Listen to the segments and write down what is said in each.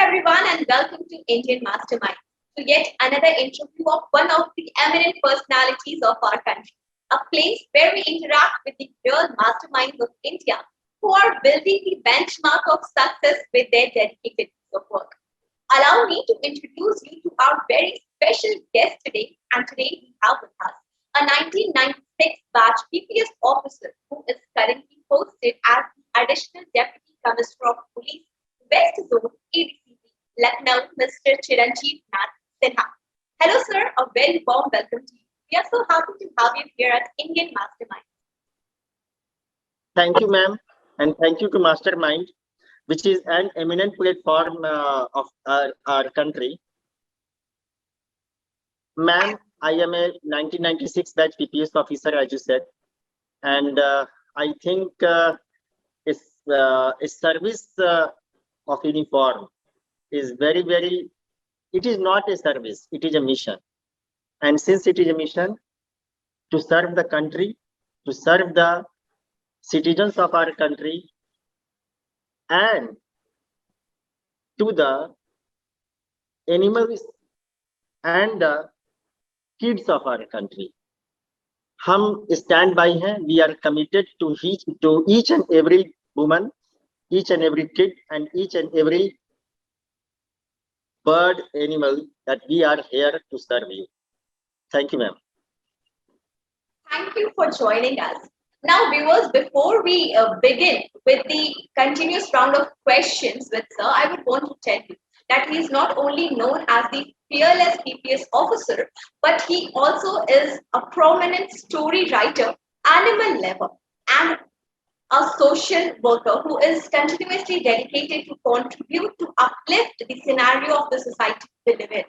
everyone, and welcome to Indian Masterminds, to yet another interview of one of the eminent personalities of our country, a place where we interact with the real masterminds of India who are building the benchmark of success with their dedicated piece of work. Allow me to introduce you to our very special guest today, and today we have with us a 1996 batch PPS officer who is currently posted as the Additional Deputy Commissioner of Police, West Zone, ADCP, Lucknow, Mr. Chiranjeev Nath Sinha. Hello, sir. A very warm welcome to you. We are so happy to have you here at Indian Mastermind. Thank you, ma'am, and thank you to Mastermind, which is an eminent platform of our country. Ma'am, I am a 1996 batch PPS officer, as you said, and I think a service of uniform is very, it is not a service, it is a mission. And since it is a mission to serve the country, to serve the citizens of our country, and to the animals and the kids of our country. हम stand by हैं, we are committed to each and every woman, each and every kid, and each and every bird, animal, that we are here to serve you. Thank you, ma'am. Thank you for joining us. Now, viewers, before we begin with the continuous round of questions with sir, I would want to tell you that he is not only known as the fearless PPS officer, but he also is a prominent story writer, animal lover, and a social worker who is continuously dedicated to contribute to uplift the scenario of the society we live in.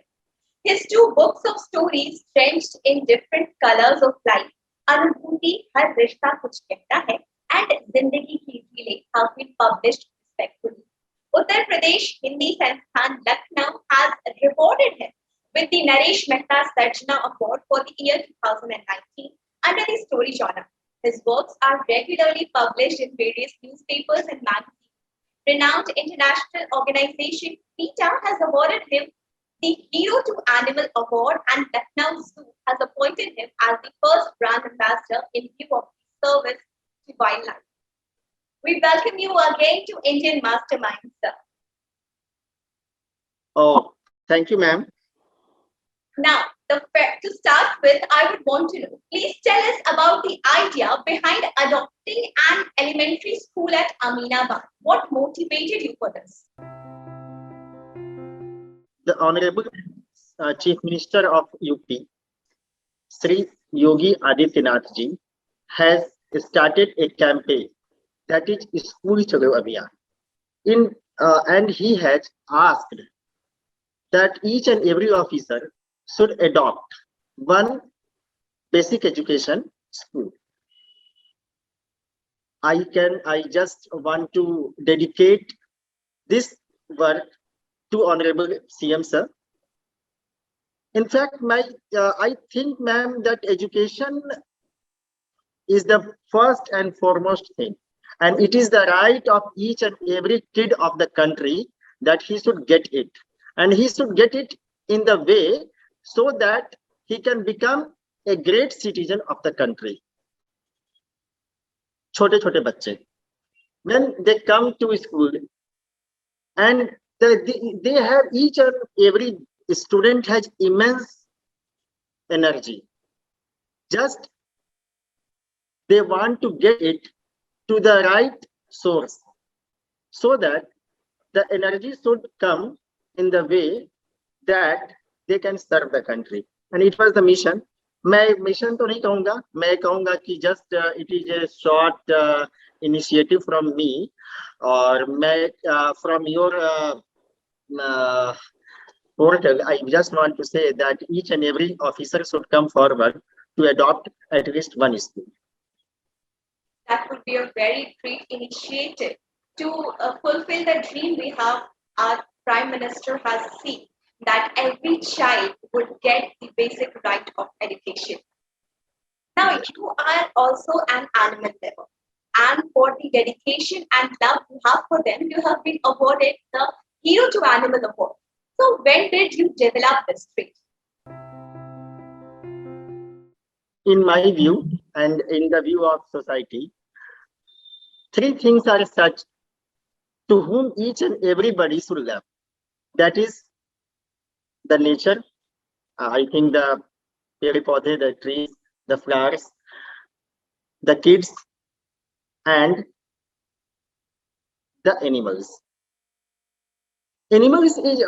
His two books of stories, drenched in different colors of life, अनुभूति हर रिश्ता कुछ कहता है and जिंदगी की रीलें have been published respectfully. Uttar Pradesh Hindi Sansthan Lucknow has rewarded him with the Naresh Mehta Sarjana Award for the year 2019 under the story genre. His works are regularly published in various newspapers and magazines. Renowned international organization PETA has awarded him the Hero to Animal Award, and Lucknow Zoo has appointed him as the first brand ambassador in view of his service to wildlife. We welcome you again to Indian Masterminds, sir. Oh, thank you, ma'am. Now, to start with, I would want to know, please tell us about the idea behind adopting an elementary school at Aminabad. What motivated you for this? The Honorable Chief Minister of UP, Sri Yogi Adityanath ji, has started a campaign that is School Chalo Abhiyan. And he has asked that each and every officer should adopt one basic education school. I just want to dedicate this work to Honorable CM sir. In fact, I think, ma'am, that education is the first and foremost thing, and it is the right of each and every kid of the country that he should get it, and he should get it in the way so that he can become a great citizen of the country. Chote bacche, when they come to school, and they have, each and every student has immense energy. Just they want to get it to the right source so that the energy should come in the way that they can serve the country. And it was the mission. मैं mission तो नहीं कहूँगा, मैं कहूँगा कि just it is a short initiative from me, और मैं from your portal, I just want to say that each and every officer should come forward to adopt at least one school. That would be a very great initiative to fulfill the dream we have. Our Prime Minister has seen that every child would get the basic right of education. Now, you are also an animal lover, and for the dedication and love you have for them, you have been awarded the hero to animal award. So when did you develop this trait? In my view and in the view of society, three things are such to whom each and everybody should love. That is the nature, I think the पेड़-पौधे, the trees, the flowers, the kids, and the animals. Animals is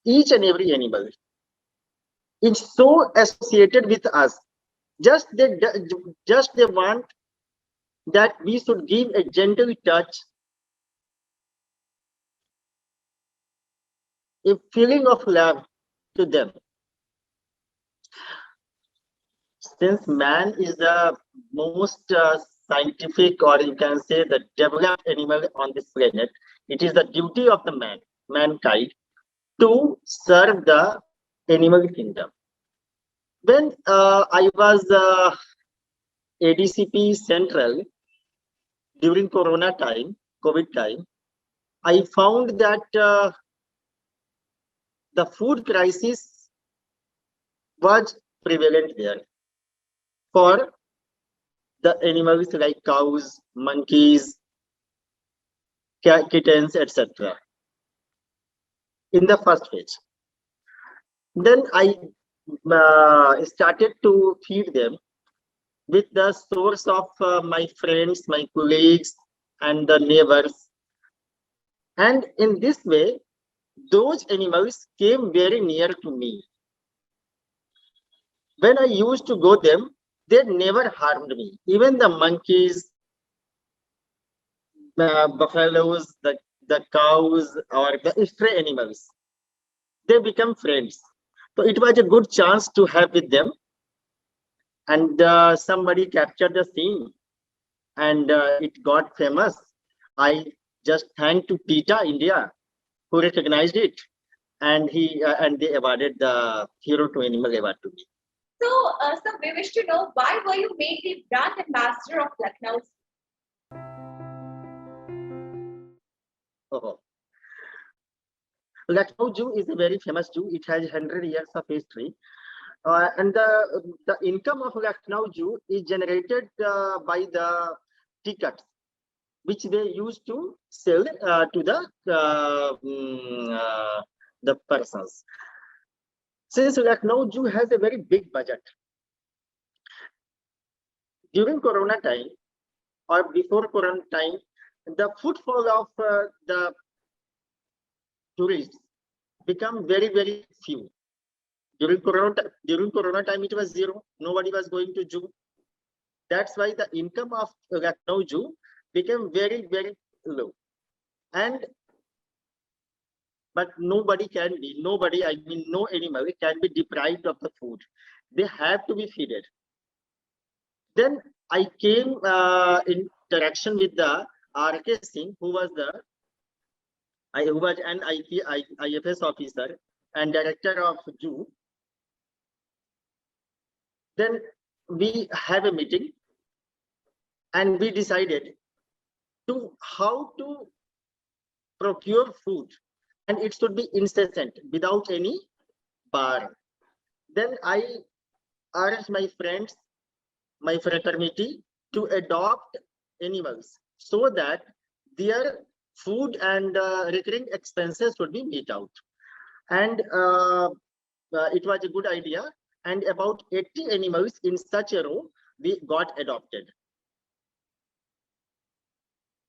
each and every animal is so associated with us. Just they want that we should give a gentle touch, a feeling of love to them. Since man is the most scientific, or you can say the developed animal on this planet, it is the duty of the mankind to serve the animal kingdom. When I was ADCP Central during Corona time, COVID time, I found that the food crisis was prevalent there for the animals like cows, monkeys, kittens, etc. in the first phase. Then I started to feed them with the source of my friends, my colleagues, and the neighbors. And in this way, those animals came very near to me. When I used to go them, they never harmed me. Even the monkeys, buffaloes, the cows, or the stray animals, they become friends. So it was a good chance to have with them. And somebody captured the scene, and it got famous. I just thanked to PETA India, who recognized it, and they awarded the Hero to Animal Award to me. So we wish to know, why were you made the brand ambassador of Lucknow? Oh. Lucknow Zoo is a very famous zoo. It has 100 years of history. And the income of Lucknow Zoo is generated by the tickets, which they used to sell to the persons. Since Lucknow Zoo has a very big budget, during Corona time or before Corona time, the footfall of the tourists become very few. During Corona time, it was zero. Nobody was going to zoo. That's why the income of Lucknow Zoo became very low. But nobody, I mean, no animal can be deprived of the food. They have to be fed. Then I came in interaction with the R.K. Singh, who was an IFS officer and director of zoo. Then we have a meeting, and we decided how to procure food, and it should be incessant without any bar. Then I urged my friends, my fraternity, to adopt animals so that their food and recurring expenses would be met out. And it was a good idea, and about 80 animals in such a row we got adopted.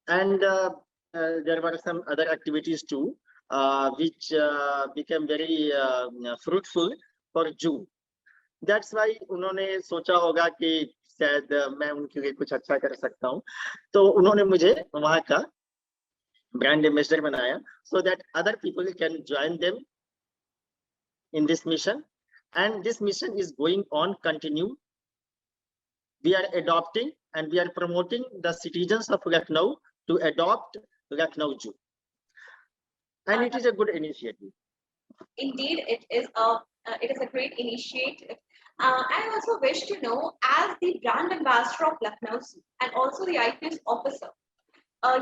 And there were some other activities too, which became very fruitful for zoo. That's why उन्होंने सोचा होगा कि शायद मैं उनके लिए कुछ अच्छा कर सकता हूँ, तो उन्होंने मुझे वहाँ का brand ambassador बनाया, so that other people can join them in this mission. And this mission is going on continue. We are adopting and we are promoting the citizens of Lucknow to adopt Lucknow Zoo, and it is a good initiative. Indeed, it is a great initiative. I also wish to know, as the brand ambassador of Lucknow Zoo and also the IPS officer,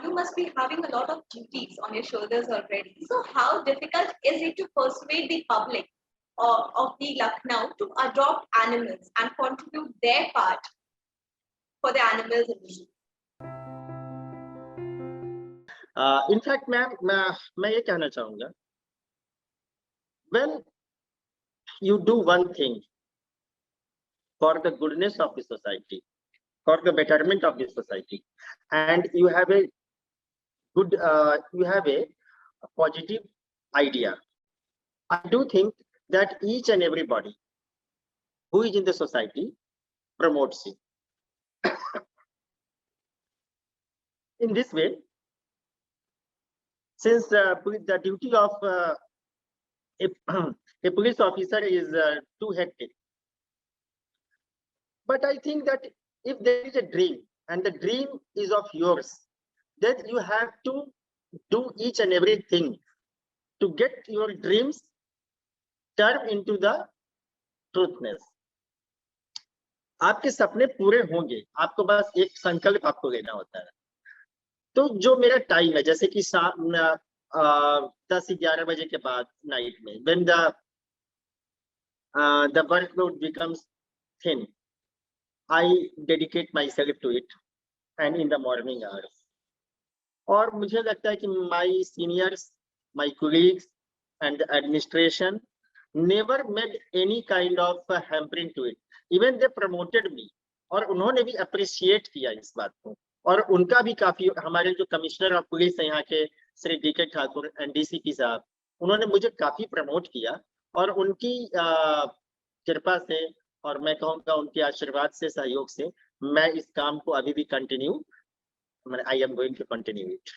you must be having a lot of duties on your shoulders already. So how difficult is it to persuade the public of the Lucknow to adopt animals and contribute their part for the animals in the zoo? In fact, ma'am मैं ये कहना चाहूंगा, when you do one thing for the goodness of the society, for the betterment of the society, and you have a good, you have a positive idea, I do think that each and everybody who is in the society promotes it. In this way, since the duty of a police officer is too hectic, but I think that if there is a dream and the dream is of yours, then you have to do each and everything to get your dreams turn into the truthness. आपके सपने पूरे होंगे, आपको बस एक संकल्प आपको लेना होता है. तो जो मेरा टाइम है, जैसे कि 10-11 बजे के बाद नाइट में, when the workload becomes thin, I dedicate myself to it, and in the morning hours. और मुझे लगता है कि my seniors, my colleagues and the administration never made any kind of hampering to it. Even they promoted me, और उन्होंने भी appreciate किया इस बात को. और उनका भी काफी, हमारे जो कमिश्नर ऑफ पुलिस यहाँ के श्री डी.के. ठाकुर एनडीसीपी साहब, उन्होंने मुझे काफी प्रमोट किया, और उनकी कृपा से और मैं कहूँगा उनके आशीर्वाद से, सहयोग से मैं इस काम को अभी भी continue, I am going to continue it.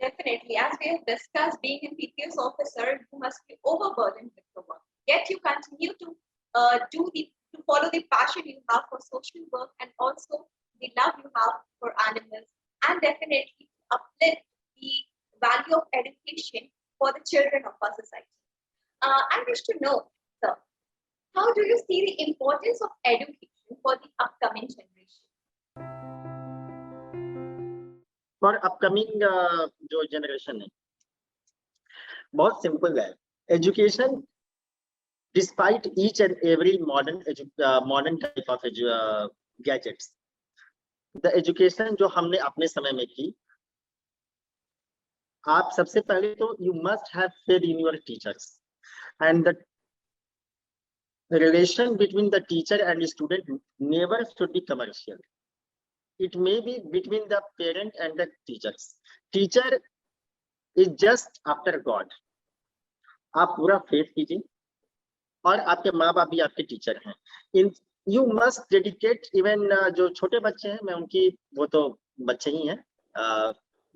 Definitely, as we have discussed, being a PPS officer, you must be overburdened with the work. Yet you continue to follow the passion you have for social work, and also the love you have for animals, and definitely uplift the value of education for the children of our society. I wish to know, sir, how do you see the importance of education for the upcoming generation? For upcoming जो generation है, बहुत simple है. Education, despite each and every modern type of gadgets, the education जो हमने अपने समय में की, आप सबसे पहले तो you must have faith in your teachers, and the relation between the teacher and the student never should be commercial. It may be between the parent and the teachers. Teacher is just after God. आप पूरा faith कीजिए, और आपके माँ बाप भी आपके teacher हैं. In you must dedicate, even जो छोटे बच्चे हैं, मैं उनकी, वो तो बच्चे ही हैं,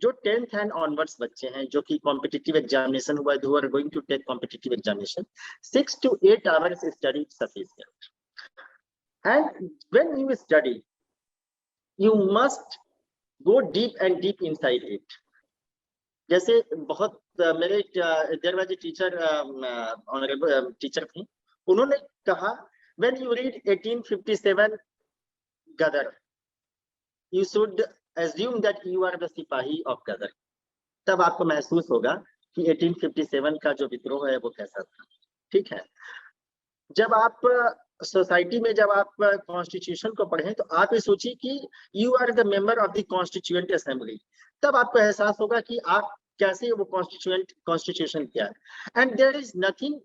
जो 10th and onwards बच्चे हैं, जो कि competitive examination हुआ, who are going to take competitive examination, 6 to 8 hours study sufficient. And when you study, you must go deep and deep inside it. जैसे बहुत मेरे देर वाले टीचर, ऑनरेबल टीचर थे, उन्होंने कहा, when you read 1857 Gadar, you should assume that you are the सिपाही of Gadar. तब आपको महसूस होगा कि 1857 का जो विद्रोह है वो कैसा था. ठीक है, जब आप सोसाइटी में, जब आप कॉन्स्टिट्यूशन को पढ़ें, तो आप ये सोचिए कि you are the member of the constituent assembly. तब आपको एहसास होगा कि आप कैसे वो कॉन्स्टिट्यूशन क्या है, एंड देयर इज नथिंग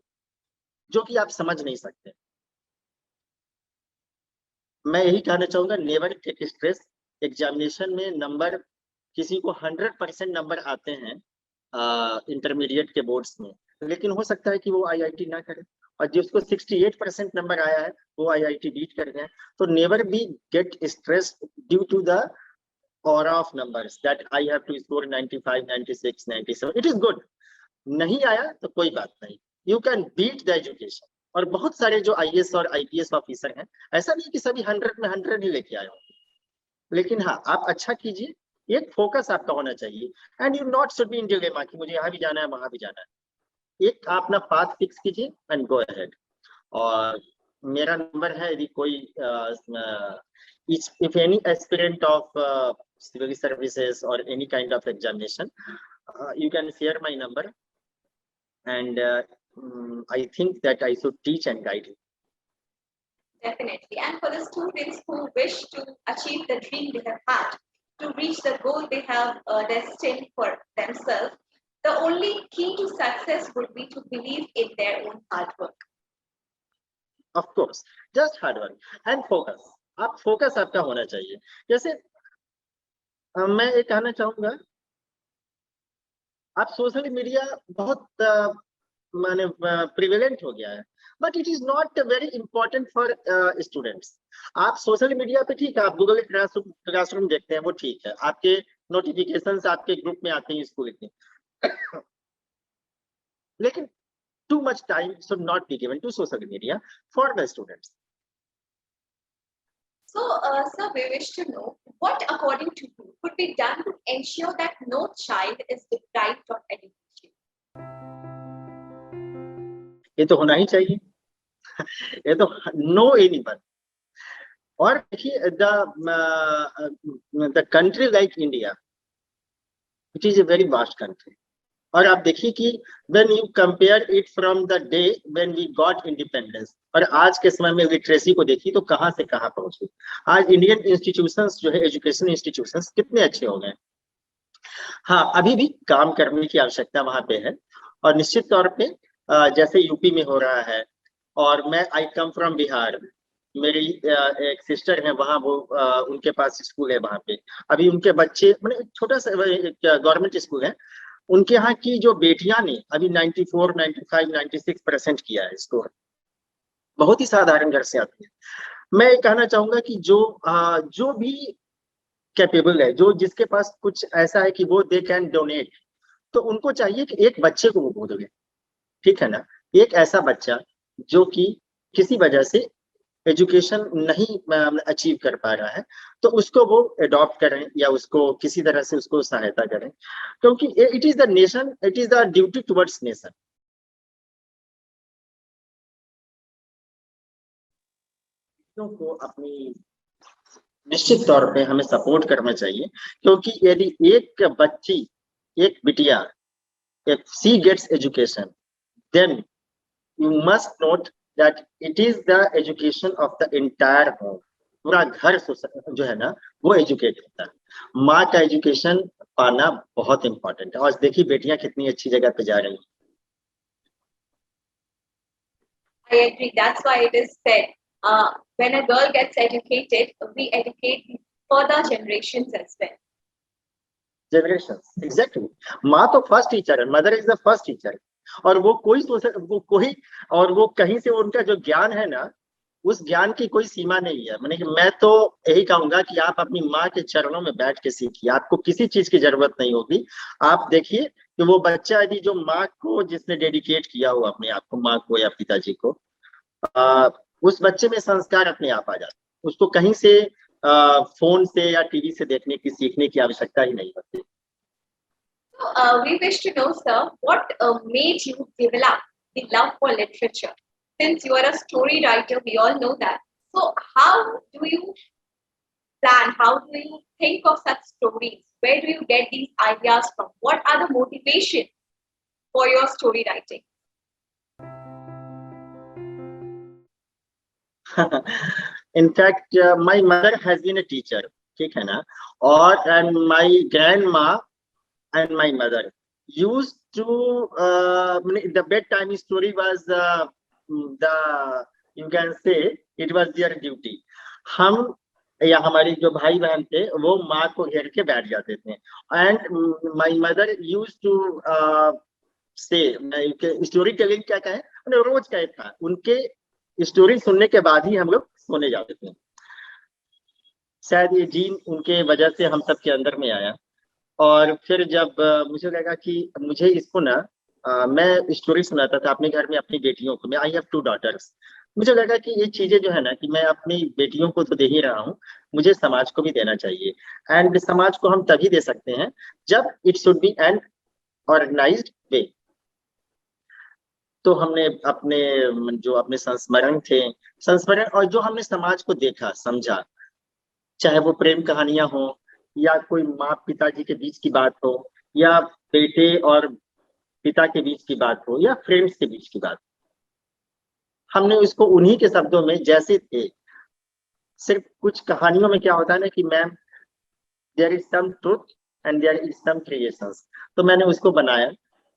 जो कि आप समझ नहीं सकते. मैं यही कहना चाहूंगा, नेवर टेक स्ट्रेस. एग्जामिनेशन में नंबर, किसी को 100% नंबर आते हैं इंटरमीडिएट के बोर्ड्स में, लेकिन हो सकता है कि वो आईआईटी ना करे, और जिसको 68% नंबर आया है वो आईआईटी बीट कर गए. तो never be get stress due to the aura of numbers that I have to score 95, 96, 97. It is good. नहीं आया तो कोई बात नहीं, you can beat the education. और बहुत सारे जो आईएएस और आईपीएस ऑफिसर हैं, ऐसा नहीं कि सभी 100 में 100 ही लेके आए होंगे, लेकिन हाँ, आप अच्छा कीजिए, एक फोकस आपका होना चाहिए, and you not should be in dilemma कि मुझे यहाँ भी जाना है, वहां भी जाना है. एक आप अपना पाथ फिक्स कीजिए एंड गो अहेड. और मेरा नंबर है, यदि कोई if any aspirant of civil services or any kind of examination, you can share my number, and I think that I should teach and guide you. Definitely. And for the students who wish to achieve the dream they have had, to reach the goal they have destined for themselves, the only key to success would be to believe in their own hard work. Of course, just hard work and focus. आप focus आपका होना चाहिए. जैसे मैं ये कहना चाहूंगा, आप सोशल मीडिया बहुत माने प्रिवेलेंट हो गया है, but it is not very important for students. आप सोशल मीडिया पे ठीक है, आप गूगल क्लासरूम देखते हैं, वो ठीक है, आपके नोटिफिकेशंस आपके ग्रुप में आते हैं स्कूल के, लेकिन too much time should not be given to social media for the students. So, sir, we wish to know what, according to you, could be done to ensure that no child is deprived of education. ये तो होना ही चाहिए. ये तो no anyone. और देखिए, the country like India, it is a very vast country. और आप देखिए कि when you compare it from the day when we got independence और आज के समय में लिटरेसी को देखिए तो कहां से कहां पहुंचे. आज इंडियन इंस्टीट्यूशंस जो है, एजुकेशन इंस्टीट्यूशंस कितने अच्छे हो गए. हाँ, अभी भी काम करने की आवश्यकता वहां पे है, और निश्चित तौर पे जैसे यूपी में हो रहा है, और मैं आई कम फ्रॉम बिहार, मेरी एक सिस्टर है वहाँ, वो उनके पास स्कूल है वहाँ पे. अभी उनके बच्चे, मतलब छोटा सा गवर्नमेंट स्कूल है, उनके यहाँ की जो बेटियां ने अभी 94, 95, 96% किया है स्कोर. बहुत ही साधारण घर से आती है. मैं कहना चाहूंगा कि जो भी कैपेबल है, जो जिसके पास कुछ ऐसा है कि वो दे कैन डोनेट, तो उनको चाहिए कि एक बच्चे को वो गोद ले. ठीक है ना, एक ऐसा बच्चा जो कि किसी वजह से एजुकेशन नहीं अचीव कर पा रहा है, तो उसको वो अडॉप्ट करें या उसको किसी तरह से उसको सहायता करें, क्योंकि it is the nation, it is the duty towards nation. को अपनी निश्चित तौर पे हमें सपोर्ट करना चाहिए, क्योंकि यदि एक बच्ची, एक बिटिया, if she gets education, then you must note that it is the education of the entire home. पूरा घर जो है ना वो एजुकेट होता है. माँ का एजुकेशन पाना बहुत इंपॉर्टेंट है. और देखिए बेटियां कितनी अच्छी जगह पे जा रही हैं. I agree. That's why it is said, when a girl gets educated, we educate further generations as well. Generations, exactly. माँ तो फर्स्ट टीचर है, mother is the first teacher. और वो वो कहीं से उनका जो ज्ञान है ना, उस ज्ञान की कोई सीमा नहीं है. मैं तो यही कहूंगा कि आप अपनी माँ के चरणों में बैठ के सीखिए, आपको किसी चीज की जरूरत नहीं होगी. आप देखिए कि वो बच्चा यदि जो माँ को जिसने डेडिकेट किया हो अपने आप को, माँ को या पिताजी को, उस बच्चे में संस्कार अपने आप आ जाते. उसको कहीं से फोन से या टीवी से देखने की, सीखने की आवश्यकता ही नहीं होती. So, we wish to know, sir, what made you develop the love for literature? Since you are a story writer, we all know that. So, how do you plan? How do you think of such stories? Where do you get these ideas from? What are the motivations for your story writing? In fact, my mother has been a teacher, ठीक है ना, and my grandma and my mother used to the bedtime story was you can say it was their duty. हम या हमारी जो भाई बहन थे वो माँ को घेर के बैठ जाते थे. And my mother used to say, story telling क्या कहें, रोज का था, उनके स्टोरी सुनने के बाद ही हम लोग सोने जाते थे. शायद ये जीन उनके वजह से हम सब के अंदर में आया. और फिर जब मुझे लगा कि मुझे इसको ना मैं स्टोरी सुनाता था अपने घर में अपनी बेटियों को. मैं आई हैव 2 daughters. मुझे लगा कि ये चीजें जो है ना कि मैं अपनी बेटियों को तो दे ही रहा हूँ, मुझे समाज को भी देना चाहिए. एंड समाज को हम तभी दे सकते हैं जब it should be an organised way. तो हमने अपने संस्मरण और जो हमने समाज को देखा समझा, चाहे वो प्रेम कहानियां हो या कोई माँ पिताजी के बीच की बात हो, या बेटे और पिता के बीच की बात हो, या फ्रेंड्स के बीच की बात, हमने उसको उन्हीं के शब्दों में जैसे थे। सिर्फ कुछ कहानियों में क्या होता है ना कि ma'am there is some truth and there is some creations, तो मैंने उसको बनाया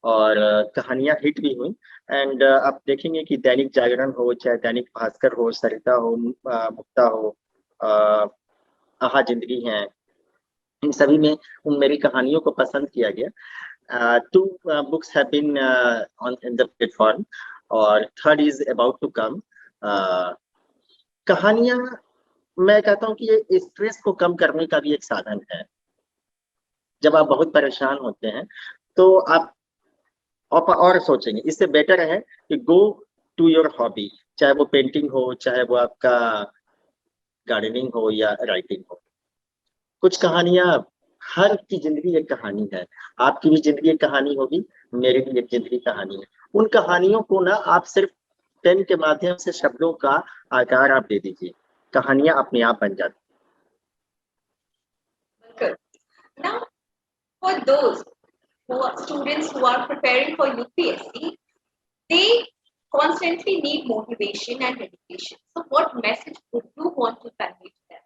और कहानियां हिट भी हुई। एंड आप देखेंगे कि दैनिक जागरण हो, चाहे दैनिक भास्कर हो, सरिता हो, मुक्ता हो, आहा जिंदगी है, इन सभी में उन मेरी कहानियों को पसंद किया गया। Two books have been on in the platform और third is about to come. कहानियां, मैं कहता हूँ कि ये स्ट्रेस को कम करने का भी एक साधन है। जब आप बहुत परेशान होते हैं तो आप और सोचेंगे, इससे बेटर है कि गो टू योर हॉबी, चाहे वो पेंटिंग हो, चाहे वो आपका गार्डनिंग हो या राइटिंग हो। कुछ कहानियां, हर की जिंदगी एक कहानी है, आपकी भी जिंदगी एक कहानी होगी, मेरी भी एक जिंदगी कहानी है। उन कहानियों को ना आप सिर्फ पेन के माध्यम से शब्दों का आकार आप दे दीजिए, कहानियां अपने आप बन जाती। Good. Now, for those who are students who are preparing for UPSC, they constantly need motivation and dedication. So, what message would you want to convey to them?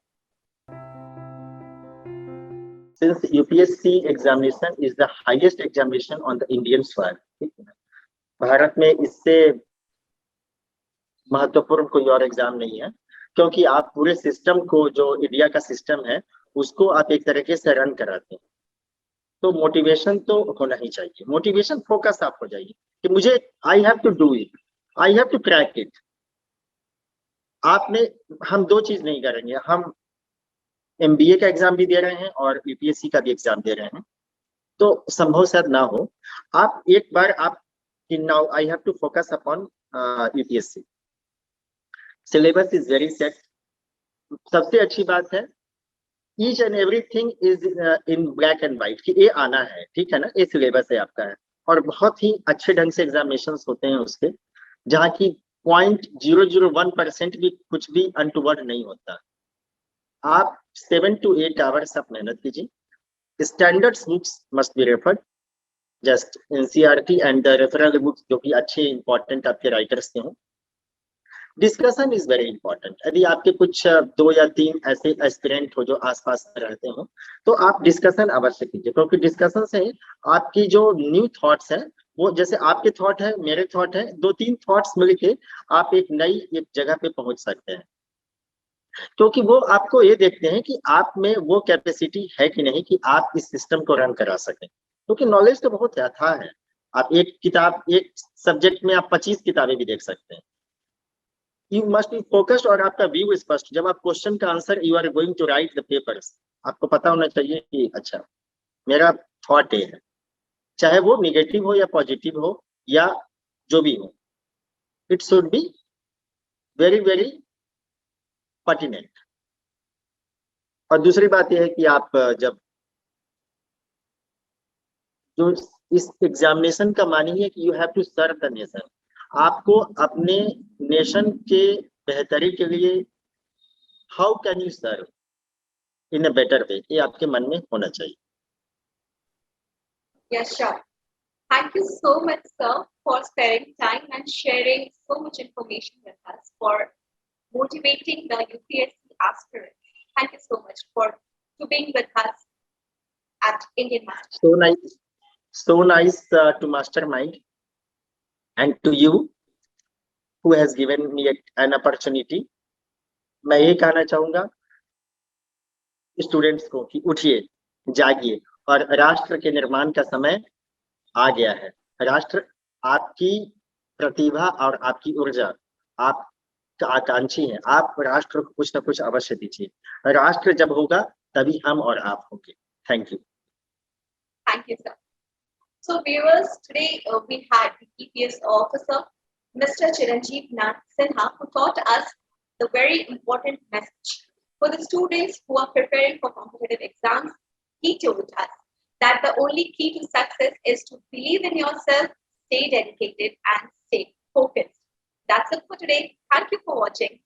Since UPSC examination is the highest examination on the Indian soil, Bharat में इससे महत्वपूर्ण कोई और exam नहीं है, क्योंकि आप पूरे सिस्टम को, जो इंडिया का सिस्टम है, उसको आप एक तरीके से रन कराते हैं। तो मोटिवेशन तो होना ही चाहिए, मोटिवेशन फोकस आप हो जाइए कि मुझे I have to do it, I have to crack it. आपने, हम दो चीज नहीं करेंगे, हम MBA का एग्जाम भी दे रहे हैं और UPSC का भी एग्जाम दे रहे हैं, तो संभव शायद ना हो। आप एक बार आप now I have to focus upon UPSC, syllabus is very set. सबसे अच्छी बात है, each and everything is in black and white कि ये आना है, ठीक है ना, ये सिलेबस है आपका है। और बहुत ही अच्छे ढंग से एग्जामिनेशन होते हैं उसके, जहाँ की 0.001% भी कुछ भी अनटूवर्ड नहीं होता। आप 7 to 8 आवर्स आप मेहनत कीजिए। Standards books must be referred, just NCERT and the referral books जो कि अच्छे इंपॉर्टेंट आपके राइटर्स के हों। Discussion is very important. यदि आपके कुछ 2 या 3 ऐसे एस्पिरेंट हो जो आसपास रहते हो, तो आप डिस्कशन अवश्य कीजिए, क्योंकि डिस्कशन से आपकी जो न्यू थॉट्स है, वो जैसे आपके थॉट है, मेरे थॉट है, 2-3 थॉट्स मिलके आप एक नई एक जगह पे पहुंच सकते हैं। क्योंकि वो आपको ये देखते हैं कि आप में वो कैपेसिटी है कि नहीं कि आप इस सिस्टम को रन करा सकें, क्योंकि नॉलेज तो बहुत अथाह है। आप एक किताब, एक सब्जेक्ट में आप 25 किताबें भी देख सकते हैं। यू मस्ट बी फोकस्ड और आपका व्यू स्पष्ट। जब आप क्वेश्चन का answer you are going to write the papers, आपको पता होना चाहिए कि अच्छा मेरा थॉट ये है, चाहे वो निगेटिव हो या पॉजिटिव हो या जो भी हो, it should be very very pertinent. और दूसरी बात यह है कि आप जब जो इस एग्जामिनेशन का मानिए कि you have to serve the nation, आपको अपने नेशन के बेहतरी के लिए how can you serve in a better way, ये आपके मन में होना चाहिए। Yes, sure. Thank you so much, sir, for sparing time and sharing so much information with us for motivating the UPSC aspirants. Thank you so much for to being with us at Indian Masterminds. So nice to mastermind and to you who has given me an opportunity. मैं ये कहना चाहूंगा students को कि उठिए, जागिए, और राष्ट्र के निर्माण का समय आ गया है। राष्ट्र आपकी प्रतिभा और आपकी ऊर्जा, आप आकांक्षी है, आप राष्ट्र को कुछ ना कुछ अवश्य दीजिए। राष्ट्र जब होगा तभी हम और आप होंगे। Thank you. Thank you, sir. So, viewers, today we had the EPS officer, Mr. Chiranjeev Nath Sinha, who taught us the very important message for the students who are preparing for competitive exams. He told us that the only key to success is to believe in yourself, stay dedicated, and stay focused. That's it for today. Thank you for watching.